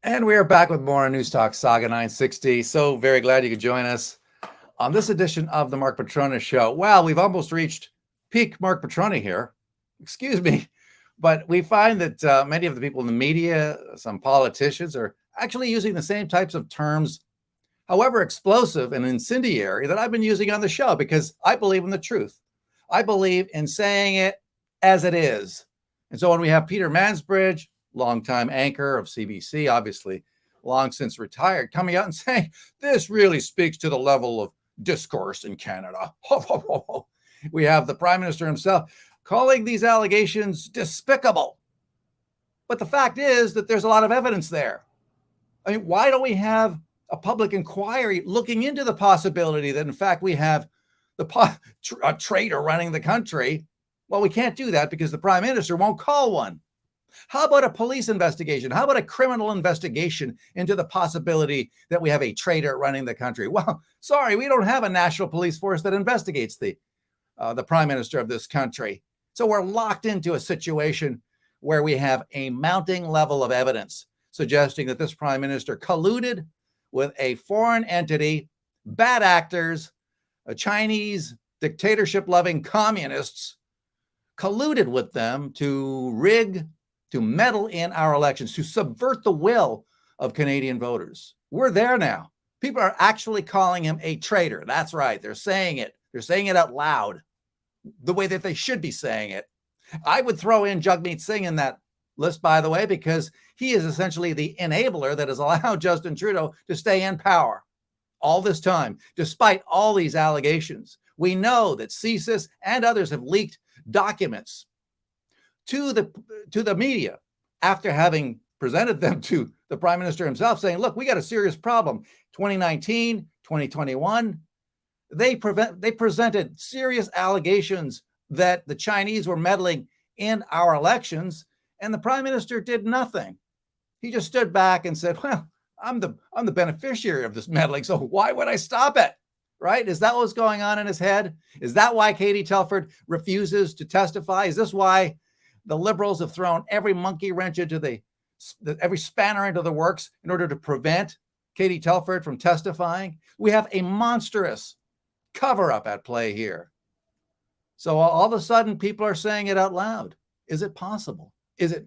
And we are back with more on News Talk Saga 960. So very glad you could join us on this edition of the Mark Petrona Show. Well, we've almost reached peak Mark Petrona here. Excuse me. But we find that many of the people in the media, some politicians, are actually using the same types of terms, however explosive and incendiary, that I've been using on the show because I believe in the truth. I believe in saying it as it is. And so when we have Peter Mansbridge, longtime anchor of CBC, obviously long since retired, coming out and saying, this really speaks to the level of discourse in Canada. We have the Prime Minister himself calling these allegations despicable. But the fact is that there's a lot of evidence there. I mean, why don't we have a public inquiry looking into the possibility that, in fact, we have a traitor running the country? Well, we can't do that because the Prime Minister won't call one. How about a police investigation? How about a criminal investigation into the possibility that we have a traitor running the country? Well, sorry, we don't have a national police force that investigates the Prime Minister of this country. So we're locked into a situation where we have a mounting level of evidence suggesting that this Prime Minister colluded with a foreign entity, bad actors, a Chinese dictatorship-loving communists, colluded with them to rig, to meddle in our elections, to subvert the will of Canadian voters. We're there now. People are actually calling him a traitor. That's right. They're saying it. They're saying it out loud, the way that they should be saying it. I would throw in Jagmeet Singh in that list, by the way, because he is essentially the enabler that has allowed Justin Trudeau to stay in power all this time, despite all these allegations. We know that CSIS and others have leaked documents to the media after having presented them to the Prime Minister himself, saying, look, we got a serious problem. 2019, 2021, they presented serious allegations that the Chinese were meddling in our elections, and the Prime Minister did nothing. He just stood back and said, well, I'm the beneficiary of this meddling, so why would I stop it? Right? Is that what's going on in his head? Is that why Katie Telford refuses to testify? Is this why the Liberals have thrown every monkey wrench into every spanner into the works in order to prevent Katie Telford from testifying? We have a monstrous cover-up at play here. So all of a sudden, people are saying it out loud. Is it possible? Is it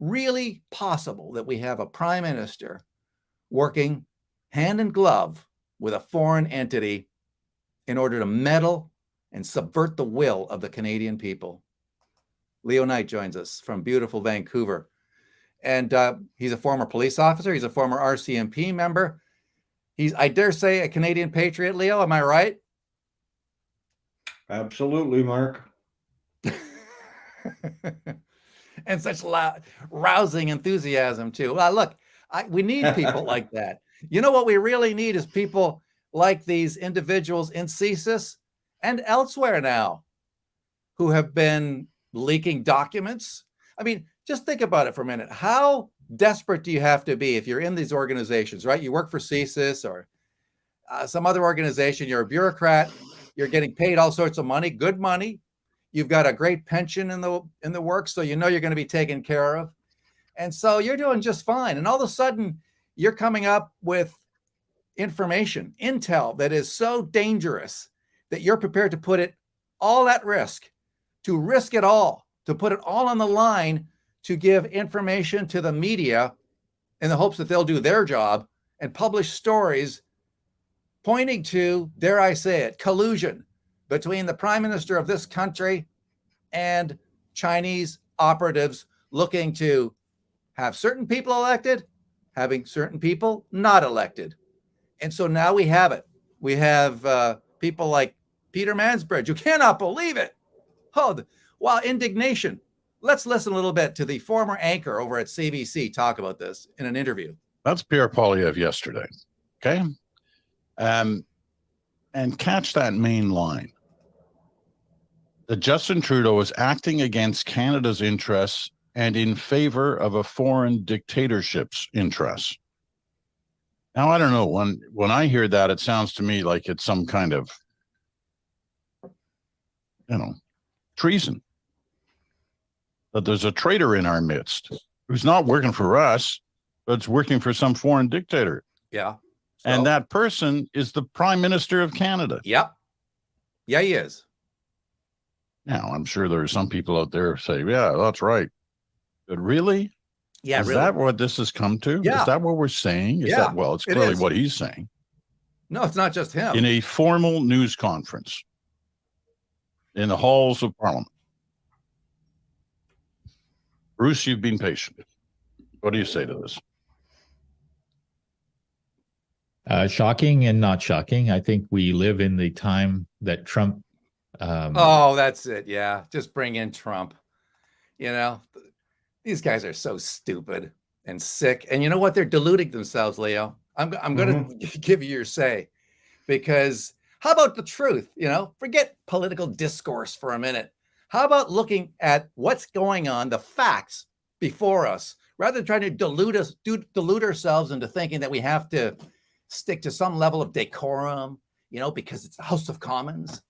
really possible that we have a Prime Minister working hand in glove with a foreign entity in order to meddle and subvert the will of the Canadian people? Leo Knight joins us from beautiful Vancouver. And he's a former police officer. He's a former RCMP member. He's, I dare say, a Canadian patriot, Leo. Am I right? Absolutely, Mark. And such rousing enthusiasm, too. Well, look, we need people like that. You know what we really need is people like these individuals in CSIS and elsewhere now who have been leaking documents. I mean, just think about it for a minute. How desperate do you have to be if you're in these organizations, right? You work for CSIS or some other organization. You're a bureaucrat. You're getting paid all sorts of money, good money. You've got a great pension in the works, so you know you're going to be taken care of. And so you're doing just fine. And all of a sudden, you're coming up with information, intel that is so dangerous that you're prepared to put it all at risk, to risk it all, to put it all on the line, to give information to the media in the hopes that they'll do their job and publish stories pointing to, dare I say it, collusion between the Prime Minister of this country and Chinese operatives looking to have certain people elected, having certain people not elected. And so now we have it. We have people like Peter Mansbridge, who cannot believe it. Oh, wow, indignation. Let's listen a little bit to the former anchor over at CBC talk about this in an interview. That's Pierre Poilievre yesterday, okay? And catch that main line. That Justin Trudeau is acting against Canada's interests and in favor of a foreign dictatorship's interests. Now, I don't know, when I hear that, it sounds to me like it's some kind of, treason. That there's a traitor in our midst who's not working for us, but it's working for some foreign dictator. Yeah. And that person is the Prime Minister of Canada. Yep. Yeah, he is. Now, I'm sure there are some people out there who say, yeah, that's right. But really? Yeah, is really. that what this has come to? Yeah. Is that what we're saying? Is Yeah, that, well, it's clearly what he's saying. No, it's not just him. In a formal news conference in the halls of Parliament. Bruce, you've been patient. What do you say to this? Shocking and not shocking. I think we live in the time that Trump. Oh, that's it. Yeah. Just bring in Trump. You know, these guys are so stupid and sick. And you know what? They're deluding themselves, Leo. I'm going to give you your say, because how about the truth? You know, forget political discourse for a minute. How about looking at what's going on, the facts before us, rather than trying to delude ourselves into thinking that we have to stick to some level of decorum, you know, because it's the House of Commons.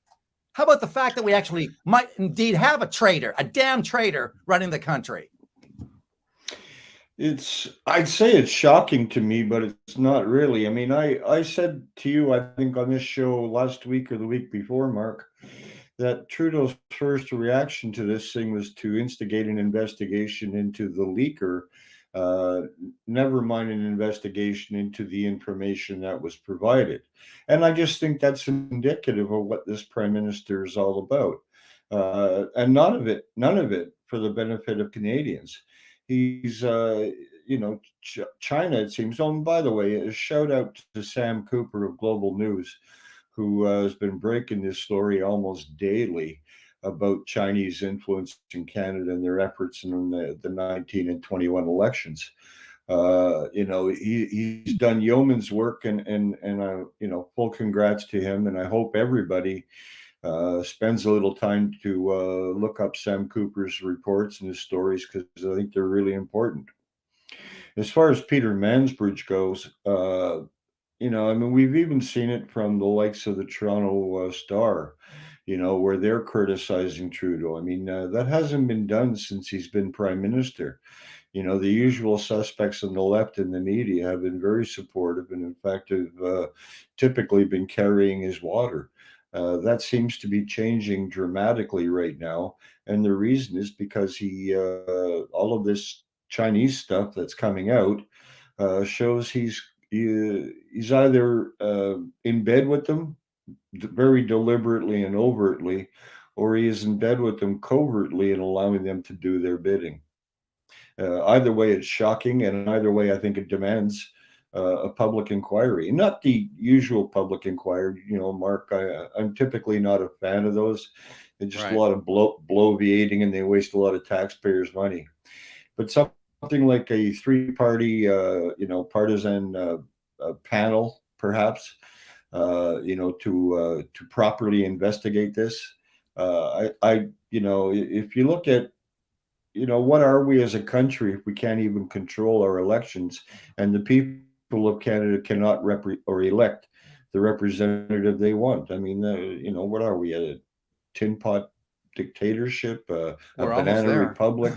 How about the fact that we actually might indeed have a traitor, a damn traitor running the country? I'd say it's shocking to me, but it's not really. I mean, I said to you, I think on this show last week or the week before, Mark, that Trudeau's first reaction to this thing was to instigate an investigation into the leaker, never mind an investigation into the information that was provided. And I just think that's indicative of what this prime minister is all about. And none of it for the benefit of Canadians. He's, China, it seems. Oh, and by the way, a shout out to Sam Cooper of Global News, who has been breaking this story almost daily about Chinese influence in Canada and their efforts in the 19 and 21 elections. He's done yeoman's work, and full congrats to him. And I hope everybody spends a little time to look up Sam Cooper's reports and his stories, because I think they're really important. As far as Peter Mansbridge goes, we've even seen it from the likes of the Toronto Star, where they're criticizing Trudeau. I mean, that hasn't been done since he's been prime minister. The usual suspects on the left in the media have been very supportive, and in fact have typically been carrying his water. That seems to be changing dramatically right now, and the reason is because all of this Chinese stuff that's coming out shows he's either in bed with them very deliberately and overtly, or he is in bed with them covertly and allowing them to do their bidding. Either way, it's shocking, and either way, I think it demands a public inquiry, and not the usual public inquiry. Mark, I'm typically not a fan of those. They're just a lot of bloviating, and they waste a lot of taxpayers' money. But something like a three-party, partisan panel, perhaps, to properly investigate this. If you look at, what are we as a country if we can't even control our elections, and the people of Canada cannot elect the representative they want? I mean, what are we, a tin pot dictatorship, a banana republic?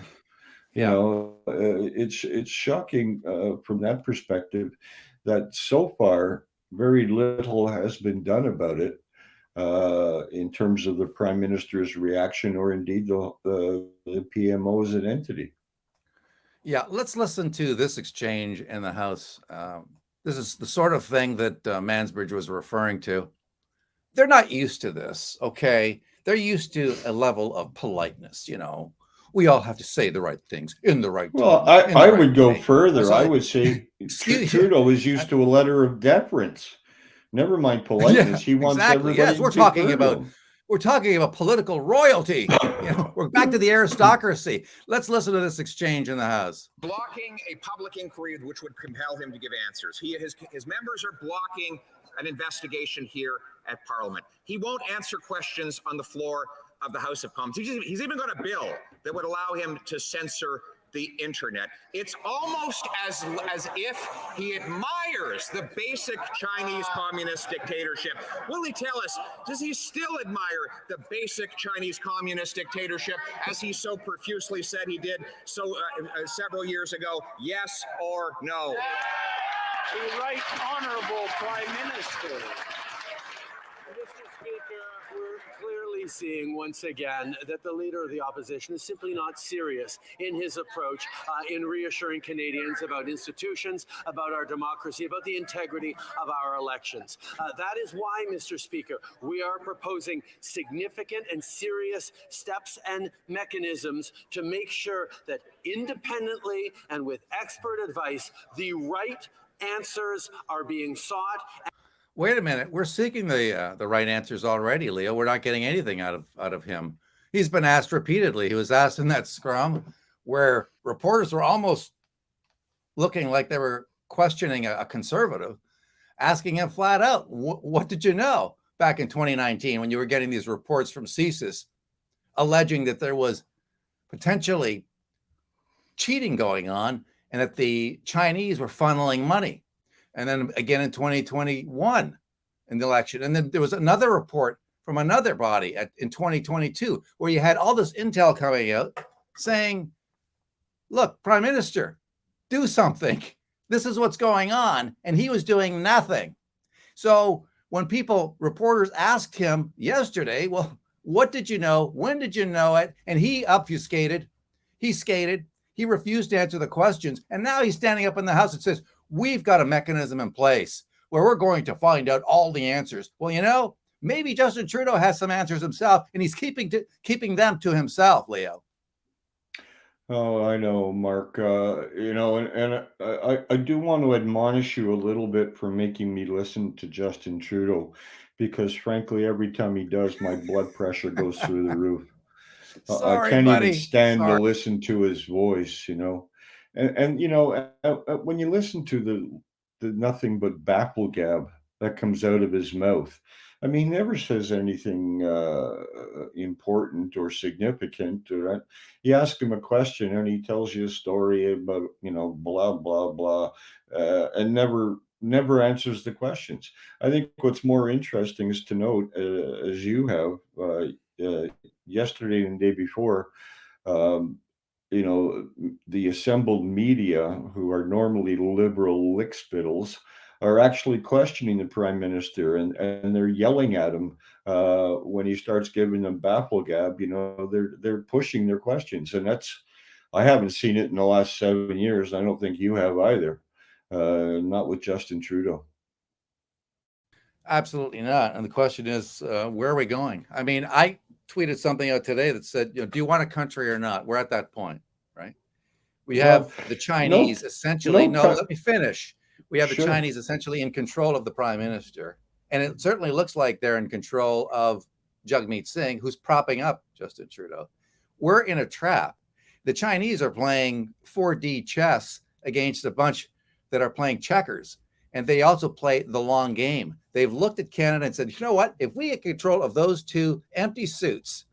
It's shocking from that perspective that so far very little has been done about it in terms of the prime minister's reaction, or indeed the PMO as an entity. Yeah, let's listen to this exchange in the House. This is the sort of thing that Mansbridge was referring to. They're not used to this, okay? They're used to a level of politeness, We all have to say the right things in the right time. Well, I would go further. I would say Trudeau is used to a letter of deference. Never mind politeness. He wants everybody. Yes, we're talking about political royalty. We're back to the aristocracy. Let's listen to this exchange in the House. Blocking a public inquiry which would compel him to give answers. His members are blocking an investigation here at Parliament. He won't answer questions on the floor of the House of Commons. He's even got a bill that would allow him to censor the internet. It's almost as if he admires the basic Chinese communist dictatorship. Will he tell us, does he still admire the basic Chinese communist dictatorship as he so profusely said he did several years ago? Yes or no? The right honorable Prime Minister. Mr. Speaker, we're clearly seeing once again that the Leader of the Opposition is simply not serious in his approach in reassuring Canadians about institutions, about our democracy, about the integrity of our elections. That is why, Mr. Speaker, we are proposing significant and serious steps and mechanisms to make sure that independently and with expert advice, the right answers are being sought. Wait a minute. We're seeking the right answers already, Leo. We're not getting anything out of him. He's been asked repeatedly. He was asked in that scrum where reporters were almost looking like they were questioning a conservative, asking him flat out, what did you know back in 2019 when you were getting these reports from CSIS alleging that there was potentially cheating going on and that the Chinese were funneling money? And then again in 2021 in the election. And then there was another report from another body in 2022 where you had all this intel coming out saying, look, Prime Minister, do something. This is what's going on. And he was doing nothing. So when reporters asked him yesterday, well, what did you know? When did you know it? And he obfuscated. He skated. He refused to answer the questions. And now he's standing up in the House and says, we've got a mechanism in place where we're going to find out all the answers. Well, maybe Justin Trudeau has some answers himself, and he's keeping them to himself, Leo. Oh, I know, Mark. And I do want to admonish you a little bit for making me listen to Justin Trudeau, because frankly, every time he does, my blood pressure goes through the roof. I Sorry, can't buddy. even stand to Sorry. listen to his voice, And when you listen to the nothing but babble gab that comes out of his mouth, I mean, he never says anything important or significant. You ask him a question and he tells you a story about, blah, blah, blah, and never answers the questions. I think what's more interesting is to note, as you have yesterday and the day before, the assembled media, who are normally liberal lickspittles, are actually questioning the Prime Minister, and they're yelling at him when he starts giving them baffle gab. They're pushing their questions, and I haven't seen it in the last 7 years. I don't think you have either. Not with Justin Trudeau. Absolutely not. And the question is, where are we going? I mean, I tweeted something out today that said, do you want a country or not? We're at that point, right? We have the Chinese essentially. No, let me finish. We have the Chinese essentially in control of the Prime Minister. And it certainly looks like they're in control of Jagmeet Singh, who's propping up Justin Trudeau. We're in a trap. The Chinese are playing 4D chess against a bunch that are playing checkers. And they also play the long game. They've looked at Canada and said, you know what? If we get control of those two empty suits,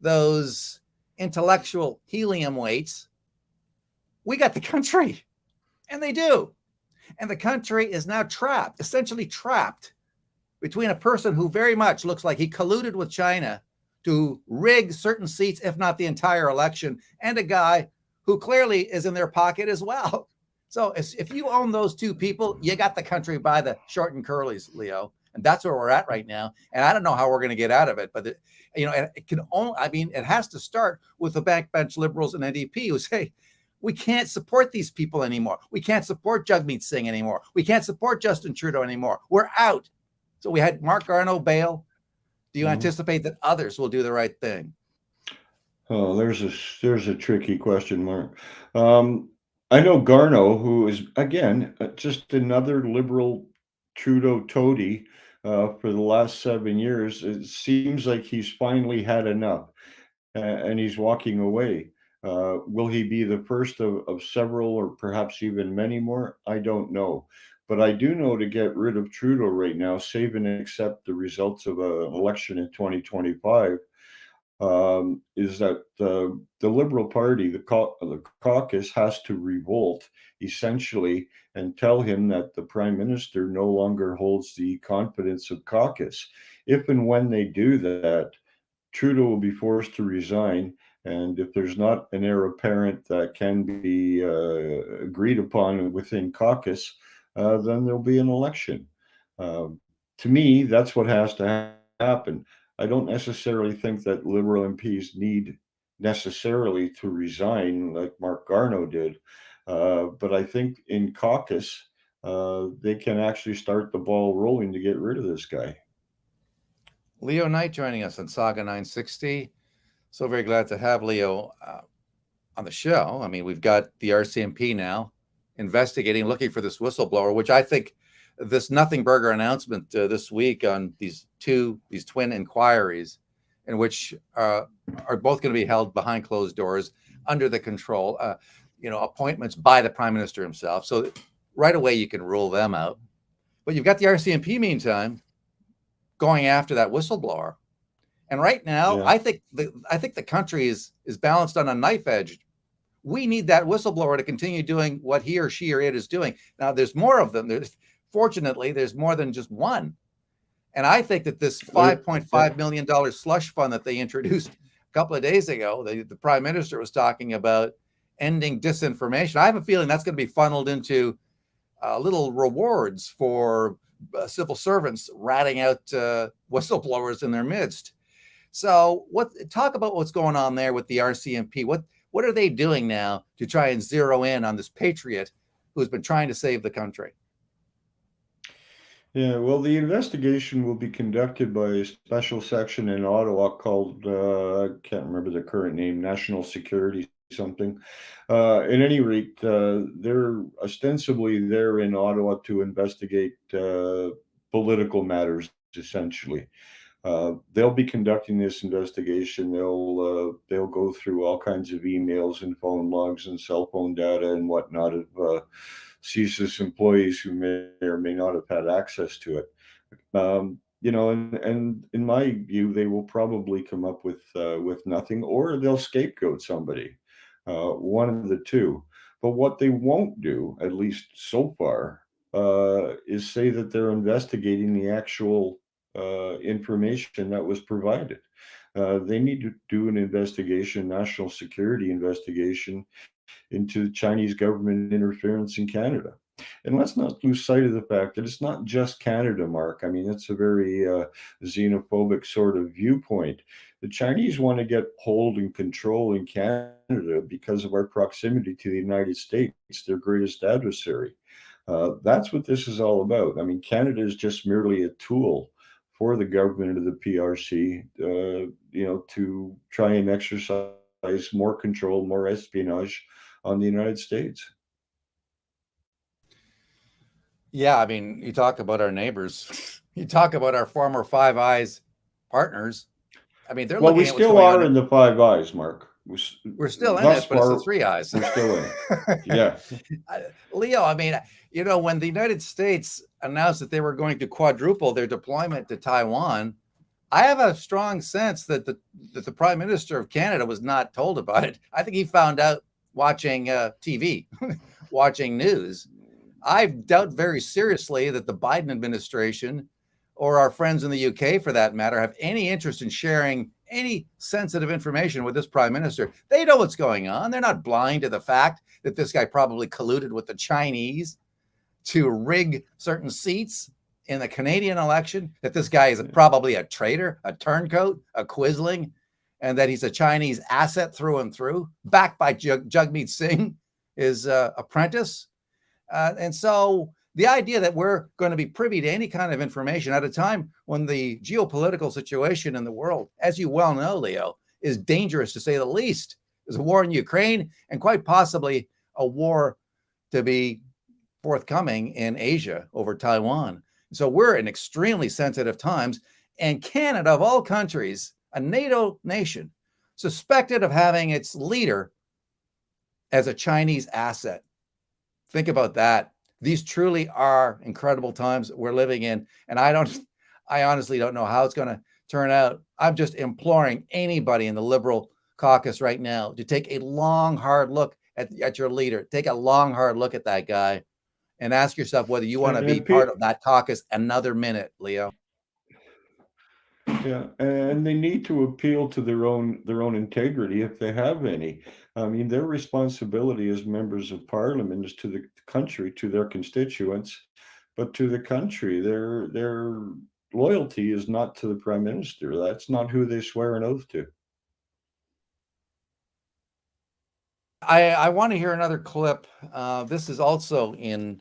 those intellectual helium weights, we got the country. And they do. And the country is now trapped, essentially trapped between a person who very much looks like he colluded with China to rig certain seats, if not the entire election, and a guy who clearly is in their pocket as well. So if you own those two people, you got the country by the short and curlies, Leo. And that's where we're at right now. And I don't know how we're going to get out of it, but it has to start with the backbench liberals and NDP who say, we can't support these people anymore. We can't support Jagmeet Singh anymore. We can't support Justin Trudeau anymore. We're out. So we had Mark Garneau bail. Do you anticipate that others will do the right thing? Oh, there's a tricky question, Mark. I know Garneau, who is, again, just another liberal Trudeau toady for the last 7 years. It seems like he's finally had enough and he's walking away. Will he be the first of several or perhaps even many more? I don't know. But I do know to get rid of Trudeau right now, save and accept the results of an election in 2025, is that the Liberal Party, the caucus, has to revolt essentially and tell him that the Prime Minister no longer holds the confidence of caucus. If and when they do that, Trudeau will be forced to resign. And if there's not an heir apparent that can be agreed upon within caucus, then there'll be an election. To me, that's what has to happen. I don't necessarily think that Liberal MPs need necessarily to resign like Mark Garneau did. But I think in caucus, they can actually start the ball rolling to get rid of this guy. Leo Knight joining us on Saga 960. So very glad to have Leo on the show. I mean, we've got the RCMP now investigating, looking for this whistleblower, which I think this nothing burger announcement this week on these twin inquiries, in which are both going to be held behind closed doors under the control, appointments by the Prime Minister himself. So right away you can rule them out. But you've got the RCMP meantime going after that whistleblower. And right now, Yeah. I think the country is balanced on a knife edge. We need that whistleblower to continue doing what he or she or it is doing. Now, there's more of them. Fortunately, there's more than just one. And I think that this $5.5 million slush fund that they introduced a couple of days ago, the Prime Minister was talking about ending disinformation. I have a feeling that's going to be funneled into little rewards for civil servants ratting out whistleblowers in their midst. So talk about what's going on there with the RCMP. What are they doing now to try and zero in on this patriot who's been trying to save the country? Yeah, well, the investigation will be conducted by a special section in Ottawa called, I can't remember the current name, National Security something. At any rate, they're ostensibly there in Ottawa to investigate political matters, essentially. They'll be conducting this investigation. They'll go through all kinds of emails and phone logs and cell phone data and whatnot of CSIS employees who may or may not have had access to it. And in my view, they will probably come up with nothing, or they'll scapegoat somebody, one of the two. But what they won't do, at least so far, is say that they're investigating the actual information that was provided. They need to do an investigation, national security investigation, into Chinese government interference in Canada. And let's not lose sight of the fact that it's not just Canada, Mark. I mean, it's a very xenophobic sort of viewpoint. The Chinese want to get hold and control in Canada because of our proximity to the United States, their greatest adversary. That's what this is all about. I mean, Canada is just merely a tool for the government of the PRC, to try and exercise more control, more espionage on the United States. Yeah, I mean, you talk about our neighbors. You talk about our former Five Eyes partners. I mean, they're Well, looking we at what's still going are on. in the Five Eyes, Mark. We're still in Thus it, but it's the far, Three Eyes. we're still in it. Yeah. Leo, I mean, when the United States announced that they were going to quadruple their deployment to Taiwan, I have a strong sense that the Prime Minister of Canada was not told about it. I think he found out watching TV, watching news. I doubt very seriously that the Biden administration or our friends in the UK, for that matter, have any interest in sharing any sensitive information with this Prime Minister. They know what's going on. They're not blind to the fact that this guy probably colluded with the Chinese to rig certain seats in the Canadian election, that this guy is probably a traitor, a turncoat, a quisling, and that he's a Chinese asset through and through, backed by Jagmeet Singh, his apprentice. And so the idea that we're going to be privy to any kind of information at a time when the geopolitical situation in the world, as you well know, Leo, is dangerous to say the least. There's a war in Ukraine and quite possibly a war to be forthcoming in Asia over Taiwan. So we're in extremely sensitive times. And Canada, of all countries, a NATO nation, suspected of having its leader as a Chinese asset. Think about that. These truly are incredible times we're living in. And I honestly don't know how it's going to turn out I'm just imploring anybody in the Liberal caucus right now to take a long, hard look at your leader. Take a long, hard look at that guy and ask yourself whether you want to be part of that caucus another minute, Leo. Yeah, and they need to appeal to their own integrity if they have any. I mean, their responsibility as members of parliament is to the country, to their constituents, but to the country. Their loyalty is not to the prime minister. That's not who they swear an oath to. I want to hear another clip. This is also in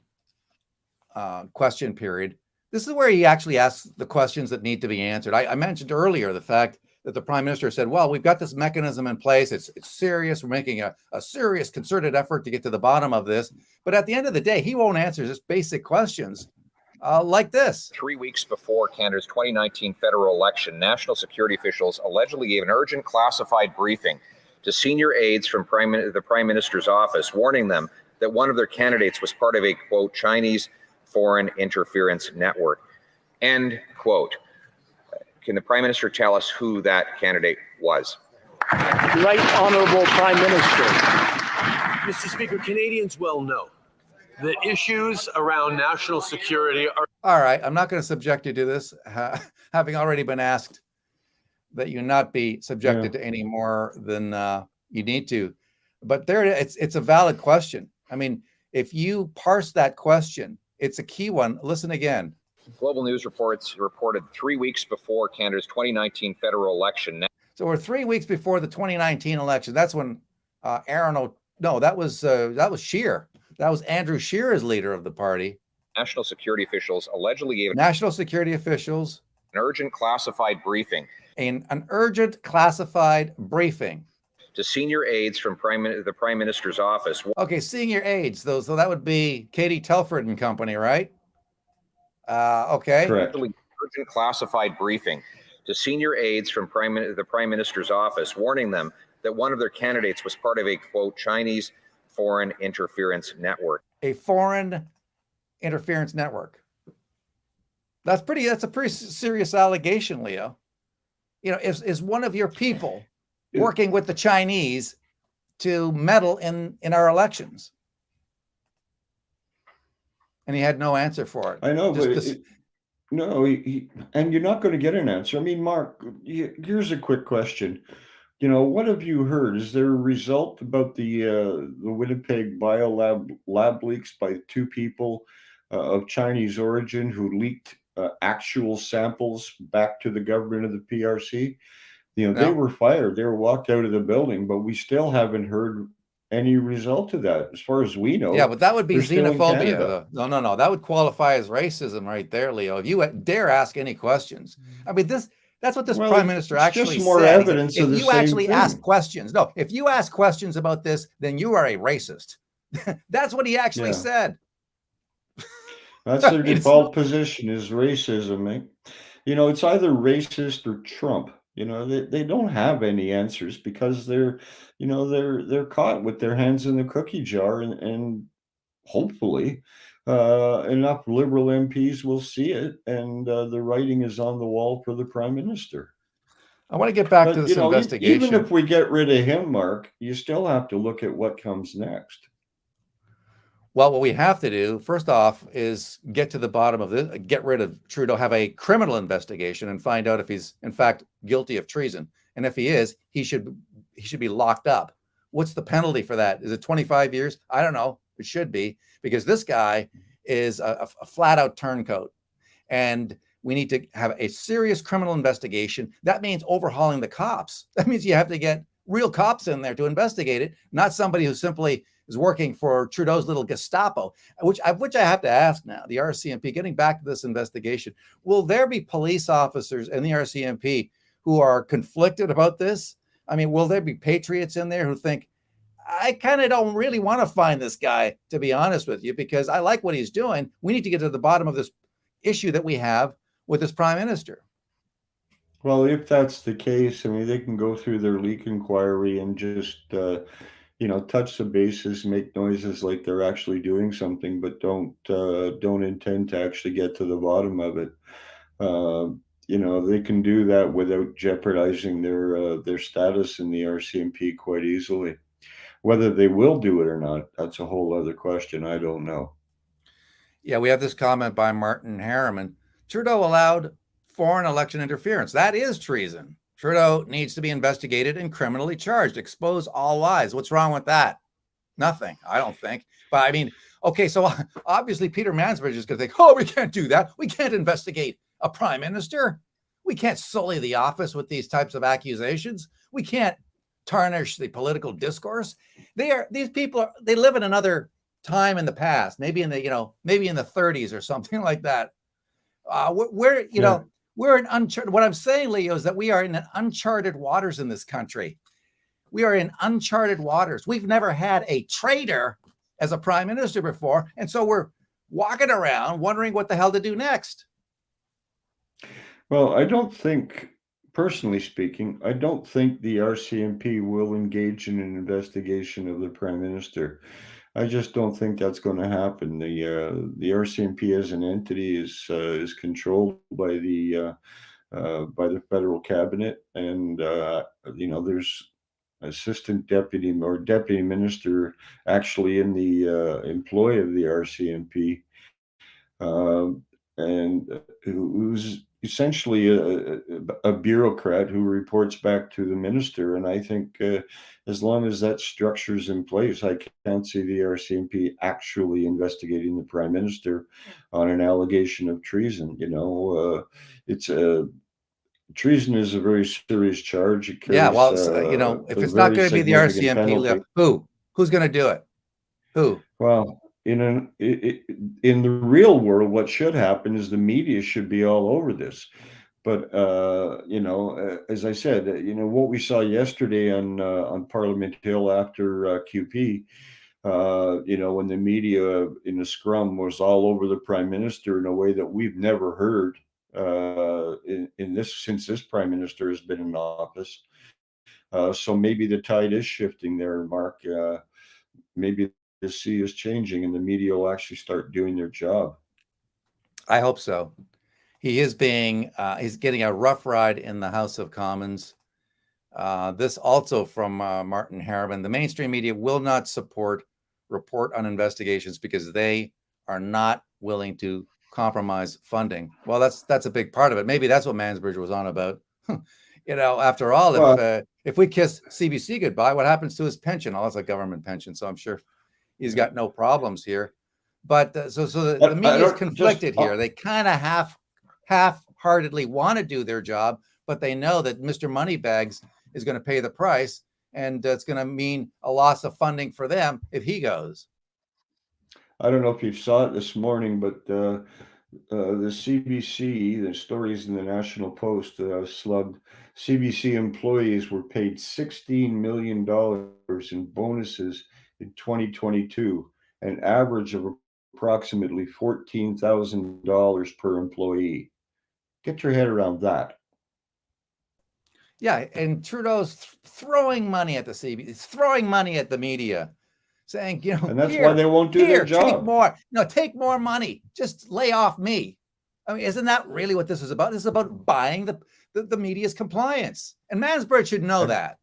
question period. This is where he actually asks the questions that need to be answered. I mentioned earlier the fact that the prime minister said, well, we've got this mechanism in place. It's serious. We're making a serious concerted effort to get to the bottom of this. But at the end of the day, he won't answer just basic questions like this. 3 weeks before Canada's 2019 federal election, national security officials allegedly gave an urgent classified briefing to senior aides from the prime minister's office, warning them that one of their candidates was part of a, quote, Chinese foreign interference network, end quote. Can the prime minister tell us who that candidate was? Right Honourable Prime Minister. Mr. Speaker, Canadians well know the issues around national security are... All right, I'm not going to subject you to this, having already been asked that you not be subjected to any more than you need to. But there, it's a valid question. I mean, if you parse that question, it's a key one. Listen again. Global News reported 3 weeks before Canada's 2019 federal election. So we're 3 weeks before the 2019 election. That's when that was Scheer. That was Andrew Scheer as leader of the party. National security officials allegedly gave national security officials an urgent classified briefing. An urgent classified briefing to senior aides from the prime minister's office. Okay, senior aides, though, so that would be Katie Telford and company, right? Okay. Correct. Urgent classified briefing to senior aides from the prime minister's office, warning them that one of their candidates was part of a, quote, Chinese foreign interference network. A foreign interference network. That's a pretty serious allegation, Leo. You know, is one of your people working with the Chinese to meddle in our elections? And he had no answer for it. I know, but no, and you're not going to get an answer. I mean, Mark, here's a quick question. You know, what have you heard? Is there a result about the Winnipeg lab leaks by two people of Chinese origin who leaked actual samples back to the government of the PRC? You know, they were fired. They were walked out of the building, but we still haven't heard any result of that, as far as we know. Yeah, but that would be xenophobia. No. That would qualify as racism right there, Leo. If you dare ask any questions. I mean, that's what this prime minister actually just more said. evidence of the if you same actually thing. ask questions, if you ask questions about this, then you are a racist. That's what he actually said. That's their default position is racism, eh? You know, it's either racist or Trump. You know, they don't have any answers because they're caught with their hands in the cookie jar, and hopefully enough Liberal MPs will see it, and the writing is on the wall for the prime minister. I want to get back to this investigation. Even if we get rid of him, Mark, you still have to look at what comes next. Well, what we have to do, first off, is get to the bottom of this, get rid of Trudeau, have a criminal investigation and find out if he's, in fact, guilty of treason. And if he is, he should be locked up. What's the penalty for that? Is it 25 years? I don't know. It should be, because this guy is a flat-out turncoat. And we need to have a serious criminal investigation. That means overhauling the cops. That means you have to get real cops in there to investigate it, not somebody who simply is working for Trudeau's little Gestapo, which I have to ask now, the RCMP, getting back to this investigation, will there be police officers in the RCMP who are conflicted about this? I mean, will there be patriots in there who think, I kind of don't really want to find this guy, to be honest with you, because I like what he's doing. We need to get to the bottom of this issue that we have with this prime minister. Well, if that's the case, I mean, they can go through their leak inquiry and just, touch the bases, make noises like they're actually doing something, but don't intend to actually get to the bottom of it. you know, they can do that without jeopardizing their status in the RCMP quite easily. Whether they will do it or not, that's a whole other question. I don't know. Yeah, we have this comment by Martin Harriman. Trudeau allowed foreign election interference. That is treason. Trudeau needs to be investigated and criminally charged. Expose all lies. What's wrong with that? Nothing, I don't think. But I mean, okay, so obviously Peter Mansbridge is going to think, oh, we can't do that. We can't investigate a prime minister. We can't sully the office with these types of accusations. We can't tarnish the political discourse. These people they live in another time in the past, maybe in the maybe in the 30s or something like that. We're in uncharted. What I'm saying, Leo, is that we are in uncharted waters in this country. We are in uncharted waters. We've never had a traitor as a prime minister before, and so we're walking around wondering what the hell to do next. Well, I don't think, personally speaking, I don't think the RCMP will engage in an investigation of the prime minister. I just don't think that's going to happen. The RCMP as an entity is controlled by the federal cabinet, and there's assistant deputy or deputy minister actually in the employ of the RCMP, and who's essentially a bureaucrat who reports back to the minister. And I think as long as that structure's in place, I can't see the RCMP actually investigating the prime minister on an allegation of treason. It's a treason is a very serious charge. It Yeah, carries well, if a it's not very going to be the significant RCMP, Leo, penalty. who's going to do it? Who? Well, in the real world, what should happen is the media should be all over this. But as I said, what we saw yesterday on Parliament Hill after QP, when the media in the scrum was all over the prime minister in a way that we've never heard in this since this prime minister has been in office. So maybe the tide is shifting there, Mark. Maybe the sea is changing and the media will actually start doing their job. I hope so. He is he's getting a rough ride in the House of Commons. This also from Martin Harriman. The mainstream media will not report on investigations because they are not willing to compromise funding. Well, that's a big part of it. Maybe that's what Mansbridge was on about. After all, if we kiss CBC goodbye, what happens to his pension? Oh, it's a government pension, so I'm sure he's got no problems here. But the media is conflicted here. They kind of half-heartedly want to do their job, but they know that Mr. Moneybags is going to pay the price, and it's going to mean a loss of funding for them if he goes. I don't know if you saw it this morning, but the CBC, the stories in the National Post slugged. CBC employees were paid $16 million in bonuses in 2022, an average of approximately $14,000 per employee. Get your head around that. Yeah, and Trudeau's throwing money at the CBC, he's throwing money at the media, saying, and that's why they won't do their job. Take more money. Just lay off me. I mean, isn't that really what this is about? This is about buying the media's compliance, and Mansbridge should know that.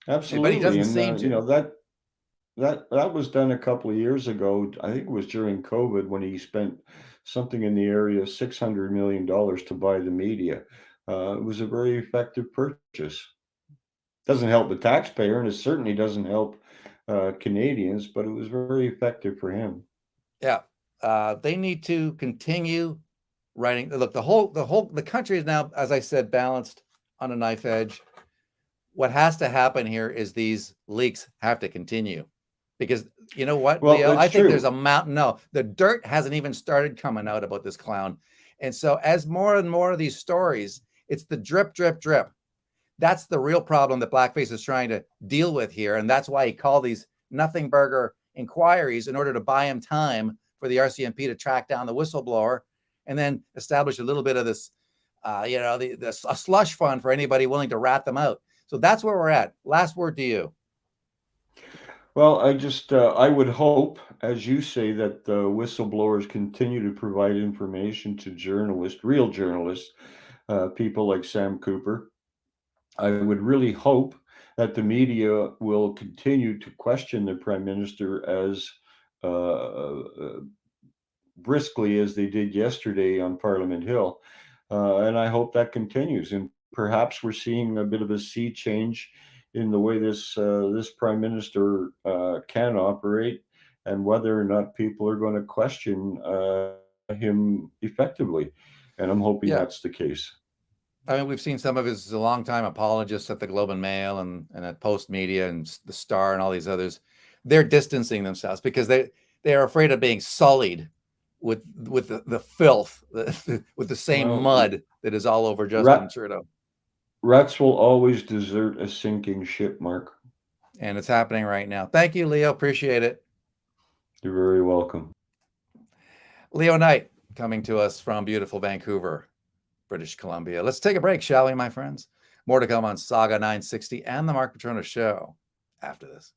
Absolutely, but he doesn't seem to. That was done a couple of years ago. I think it was during COVID when he spent something in the area of $600 million to buy the media. It was a very effective purchase. Doesn't help the taxpayer, and it certainly doesn't help Canadians, but it was very effective for him. Yeah, they need to continue writing. Look, the country is now, as I said, balanced on a knife edge. What has to happen here is these leaks have to continue, because you know what, well, Leo? I think true. There's a mountain. No, the dirt hasn't even started coming out about this clown, and so as more and more of these stories, it's the drip, drip, drip. That's the real problem that Blackface is trying to deal with here. And that's why he called these nothing burger inquiries in order to buy him time for the RCMP to track down the whistleblower and then establish a little bit of this, a slush fund for anybody willing to rat them out. So that's where we're at. Last word to you. Well, I would hope, as you say, that whistleblowers continue to provide information to journalists, real journalists, people like Sam Cooper. I would really hope that the media will continue to question the Prime Minister as briskly as they did yesterday on Parliament Hill. And I hope that continues. And perhaps we're seeing a bit of a sea change in the way this Prime Minister can operate, and whether or not people are going to question him effectively. And I'm hoping Yeah. that's the case. I mean, we've seen some of his longtime apologists at the Globe and Mail and at Post Media and the Star and all these others. They're distancing themselves because they are afraid of being sullied with the filth, with the same Well, mud that is all over Justin rat, Trudeau. rats will always desert a sinking ship, Mark. And it's happening right now. Thank you, Leo. Appreciate it. You're very welcome. Leo Knight coming to us from beautiful Vancouver, British Columbia. Let's take a break, shall we, my friends? More to come on Saga 960 and the Mark Patrono Show after this.